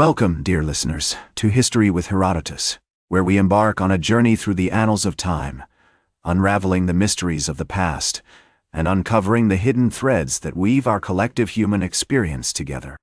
Welcome, dear listeners, to History with Herodotus, where we embark on a journey through the annals of time, unraveling the mysteries of the past and uncovering the hidden threads that weave our collective human experience together.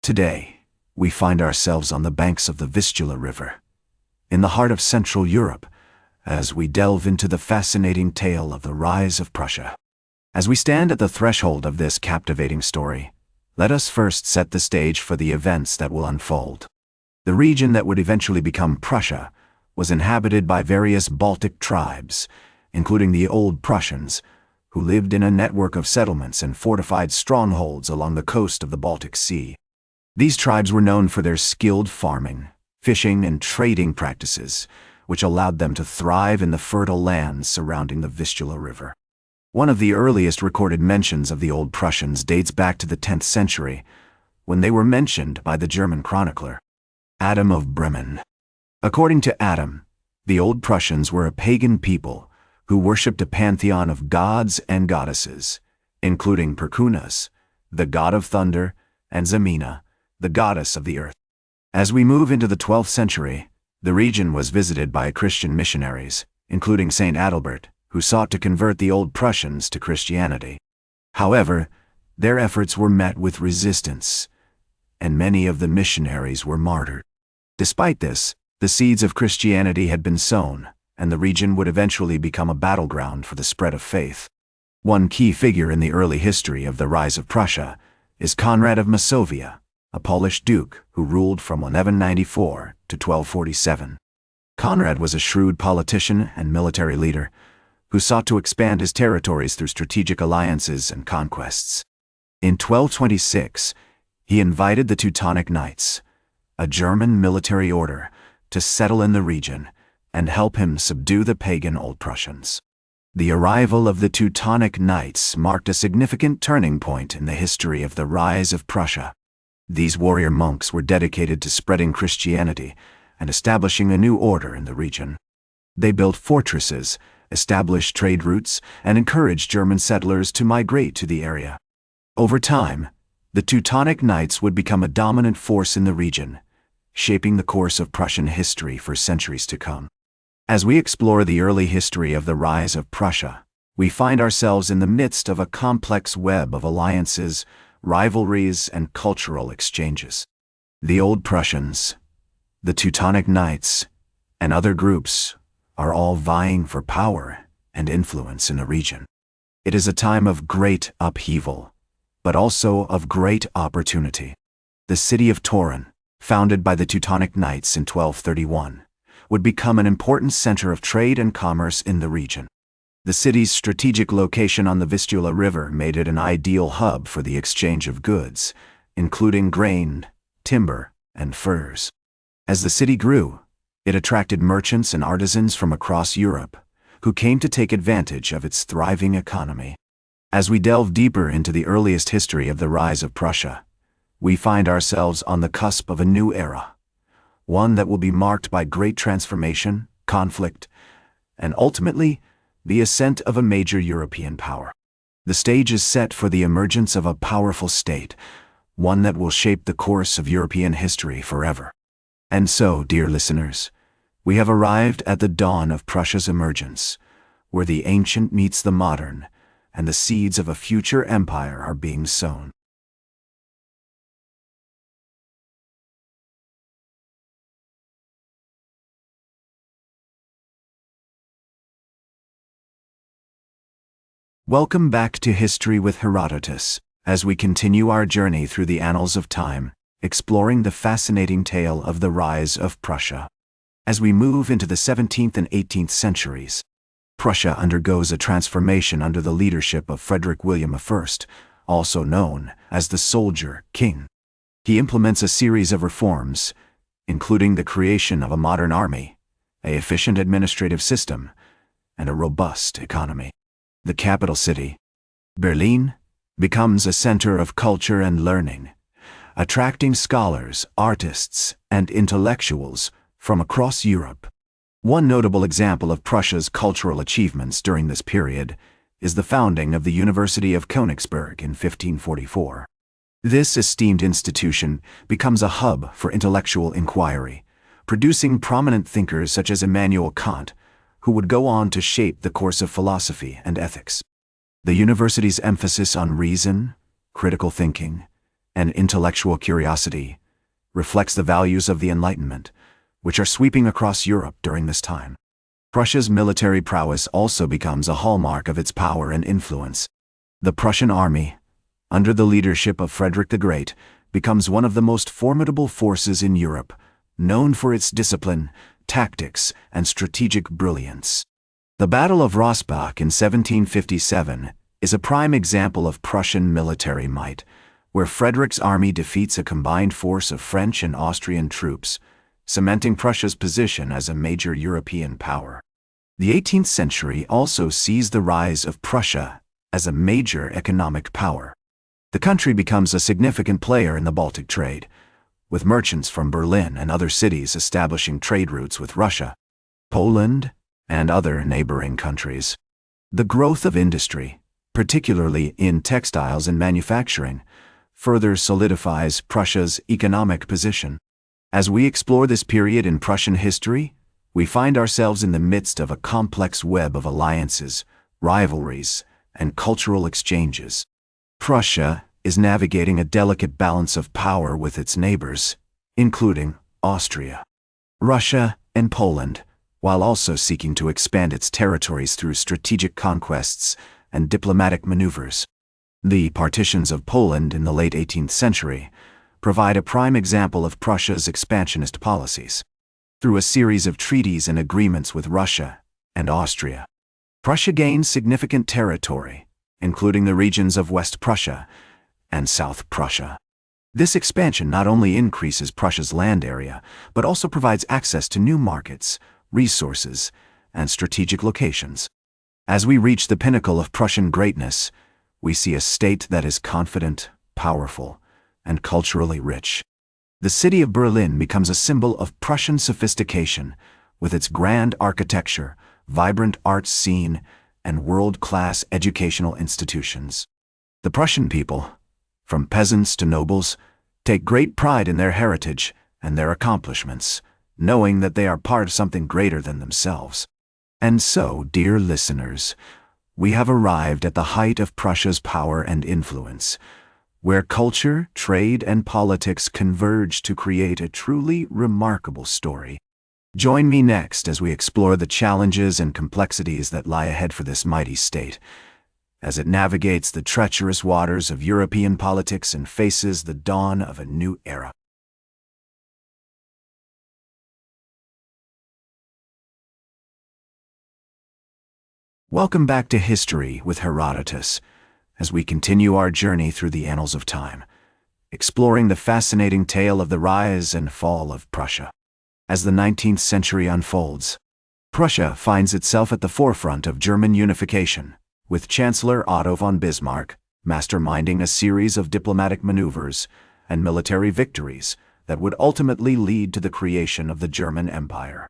Today, we find ourselves on the banks of the Vistula River, in the heart of Central Europe, as we delve into the fascinating tale of the rise of Prussia. As we stand at the threshold of this captivating story, let us first set the stage for the events that will unfold. The region that would eventually become Prussia was inhabited by various Baltic tribes, including the Old Prussians, who lived in a network of settlements and fortified strongholds along the coast of the Baltic Sea. These tribes were known for their skilled farming, fishing, and trading practices, which allowed them to thrive in the fertile lands surrounding the Vistula River. One of the earliest recorded mentions of the Old Prussians dates back to the 10th century, when they were mentioned by the German chronicler, Adam of Bremen. According to Adam, the Old Prussians were a pagan people who worshipped a pantheon of gods and goddesses, including Perkunas, the god of thunder, and Xamina, the goddess of the earth. As we move into the 12th century, the region was visited by Christian missionaries, including Saint Adalbert, who sought to convert the Old Prussians to Christianity. However, their efforts were met with resistance, and many of the missionaries were martyred. Despite this, the seeds of Christianity had been sown, and the region would eventually become a battleground for the spread of faith. One key figure in the early history of the rise of Prussia is Conrad of Masovia, a Polish duke who ruled from 1194 to 1247. Conrad was a shrewd politician and military leader who sought to expand his territories through strategic alliances and conquests. In 1226, he invited the Teutonic Knights, a German military order, to settle in the region and help him subdue the pagan Old Prussians. The arrival of the Teutonic Knights marked a significant turning point in the history of the rise of Prussia. These warrior monks were dedicated to spreading Christianity and establishing a new order in the region. They built fortresses, established trade routes, and encouraged German settlers to migrate to the area. Over time, the Teutonic Knights would become a dominant force in the region, shaping the course of Prussian history for centuries to come. As we explore the early history of the rise of Prussia, we find ourselves in the midst of a complex web of alliances, rivalries, and cultural exchanges. The Old Prussians, the Teutonic Knights, and other groups are all vying for power and influence in the region. It is a time of great upheaval, but also of great opportunity. The city of Turin, founded by the Teutonic Knights in 1231, would become an important center of trade and commerce in the region. The city's strategic location on the Vistula River made it an ideal hub for the exchange of goods, including grain, timber, and furs. As the city grew, it attracted merchants and artisans from across Europe, who came to take advantage of its thriving economy. As we delve deeper into the earliest history of the rise of Prussia, we find ourselves on the cusp of a new era, one that will be marked by great transformation, conflict, and ultimately, the ascent of a major European power. The stage is set for the emergence of a powerful state, one that will shape the course of European history forever. And so, dear listeners, we have arrived at the dawn of Prussia's emergence, where the ancient meets the modern, and the seeds of a future empire are being sown. Welcome back to History with Herodotus, as we continue our journey through the annals of time, exploring the fascinating tale of the rise of Prussia. As we move into the 17th and 18th centuries, Prussia undergoes a transformation under the leadership of Frederick William I, also known as the Soldier King. He implements a series of reforms, including the creation of a modern army, an efficient administrative system, and a robust economy. The capital city, Berlin, becomes a center of culture and learning, attracting scholars, artists, and intellectuals from across Europe. One notable example of Prussia's cultural achievements during this period is the founding of the University of Königsberg in 1544. This esteemed institution becomes a hub for intellectual inquiry, producing prominent thinkers such as Immanuel Kant, who would go on to shape the course of philosophy and ethics. The university's emphasis on reason, critical thinking, and intellectual curiosity reflects the values of the Enlightenment, which are sweeping across Europe during this time. Prussia's military prowess also becomes a hallmark of its power and influence. The Prussian army, under the leadership of Frederick the Great, becomes one of the most formidable forces in Europe, known for its discipline, tactics, and strategic brilliance. The Battle of Rossbach in 1757 is a prime example of Prussian military might, where Frederick's army defeats a combined force of French and Austrian troops, cementing Prussia's position as a major European power. The 18th century also sees the rise of Prussia as a major economic power. The country becomes a significant player in the Baltic trade, with merchants from Berlin and other cities establishing trade routes with Russia, Poland, and other neighboring countries. The growth of industry, particularly in textiles and manufacturing, further solidifies Prussia's economic position. As we explore this period in Prussian history, we find ourselves in the midst of a complex web of alliances, rivalries, and cultural exchanges. Prussia is navigating a delicate balance of power with its neighbors, including Austria, Russia, and Poland, while also seeking to expand its territories through strategic conquests and diplomatic maneuvers. The Partitions of Poland in the late 18th century provide a prime example of Prussia's expansionist policies. Through a series of treaties and agreements with Russia and Austria, Prussia gained significant territory, including the regions of West Prussia and South Prussia. This expansion not only increases Prussia's land area, but also provides access to new markets, resources, and strategic locations. As we reach the pinnacle of Prussian greatness, we see a state that is confident, powerful, and culturally rich. The city of Berlin becomes a symbol of Prussian sophistication, with its grand architecture, vibrant arts scene, and world-class educational institutions. The Prussian people, from peasants to nobles, take great pride in their heritage and their accomplishments, knowing that they are part of something greater than themselves. And so, dear listeners, we have arrived at the height of Prussia's power and influence, where culture, trade, and politics converge to create a truly remarkable story. Join me next as we explore the challenges and complexities that lie ahead for this mighty state, as it navigates the treacherous waters of European politics and faces the dawn of a new era. Welcome back to History with Herodotus, as we continue our journey through the annals of time, exploring the fascinating tale of the rise and fall of Prussia. As the 19th century unfolds, Prussia finds itself at the forefront of German unification, with Chancellor Otto von Bismarck masterminding a series of diplomatic maneuvers and military victories that would ultimately lead to the creation of the German Empire.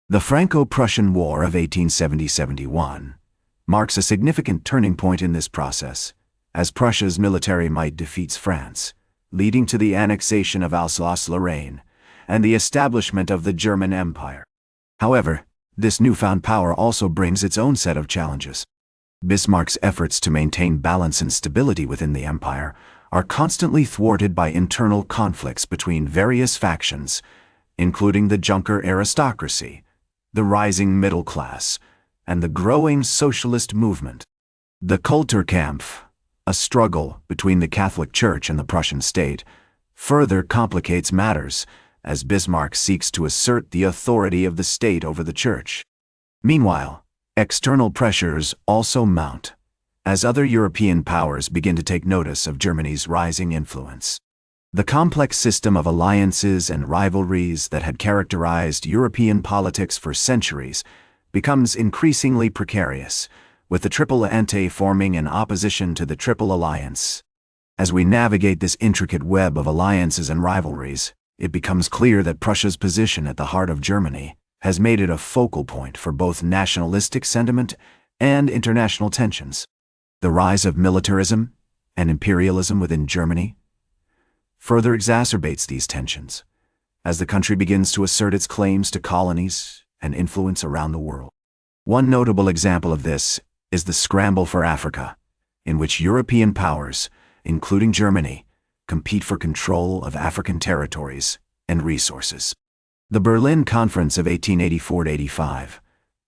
The Franco-Prussian War of 1870–71 marks a significant turning point in this process, as Prussia's military might defeats France, leading to the annexation of Alsace-Lorraine and the establishment of the German Empire. However, this newfound power also brings its own set of challenges. Bismarck's efforts to maintain balance and stability within the empire are constantly thwarted by internal conflicts between various factions, including the Junker aristocracy, the rising middle class, and the growing socialist movement. The Kulturkampf, a struggle between the Catholic Church and the Prussian state, further complicates matters as Bismarck seeks to assert the authority of the state over the Church. Meanwhile, external pressures also mount, as other European powers begin to take notice of Germany's rising influence. The complex system of alliances and rivalries that had characterized European politics for centuries becomes increasingly precarious, with the Triple Entente forming in opposition to the Triple Alliance. As we navigate this intricate web of alliances and rivalries, it becomes clear that Prussia's position at the heart of Germany has made it a focal point for both nationalistic sentiment and international tensions. The rise of militarism and imperialism within Germany, further exacerbates these tensions as the country begins to assert its claims to colonies and influence around the world. One notable example of this is the Scramble for Africa, in which European powers, including Germany, compete for control of African territories and resources. The Berlin Conference of 1884–85,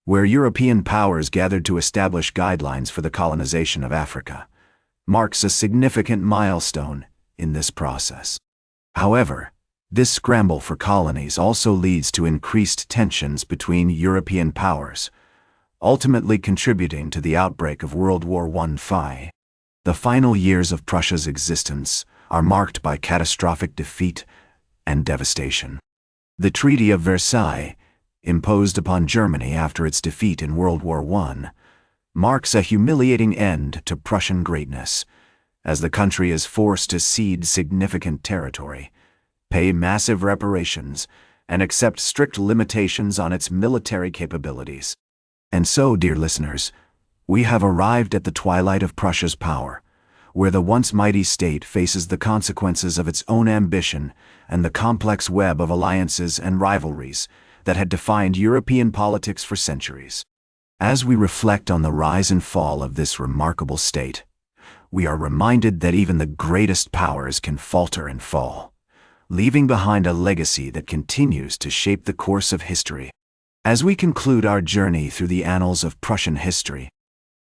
where European powers gathered to establish guidelines for the colonization of Africa, marks a significant milestone in this process. However, this scramble for colonies also leads to increased tensions between European powers, ultimately contributing to the outbreak of World War I. The final years of Prussia's existence are marked by catastrophic defeat and devastation. The Treaty of Versailles, imposed upon Germany after its defeat in World War I, marks a humiliating end to Prussian greatness, as the country is forced to cede significant territory, pay massive reparations, and accept strict limitations on its military capabilities. And so, dear listeners, we have arrived at the twilight of Prussia's power, where the once mighty state faces the consequences of its own ambition and the complex web of alliances and rivalries that had defined European politics for centuries. As we reflect on the rise and fall of this remarkable state, we are reminded that even the greatest powers can falter and fall, leaving behind a legacy that continues to shape the course of history. As we conclude our journey through the annals of Prussian history,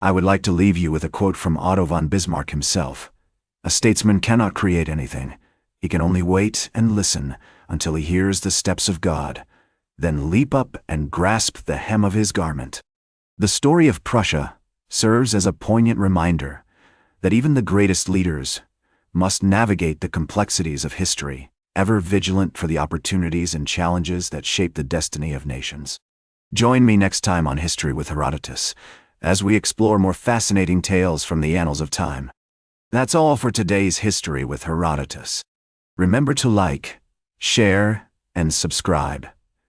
I would like to leave you with a quote from Otto von Bismarck himself. "A statesman cannot create anything. He can only wait and listen until he hears the steps of God, then leap up and grasp the hem of his garment." The story of Prussia serves as a poignant reminder that even the greatest leaders must navigate the complexities of history, ever vigilant for the opportunities and challenges that shape the destiny of nations. Join me next time on History with Herodotus, as we explore more fascinating tales from the annals of time. That's all for today's History with Herodotus. Remember to like, share, and subscribe.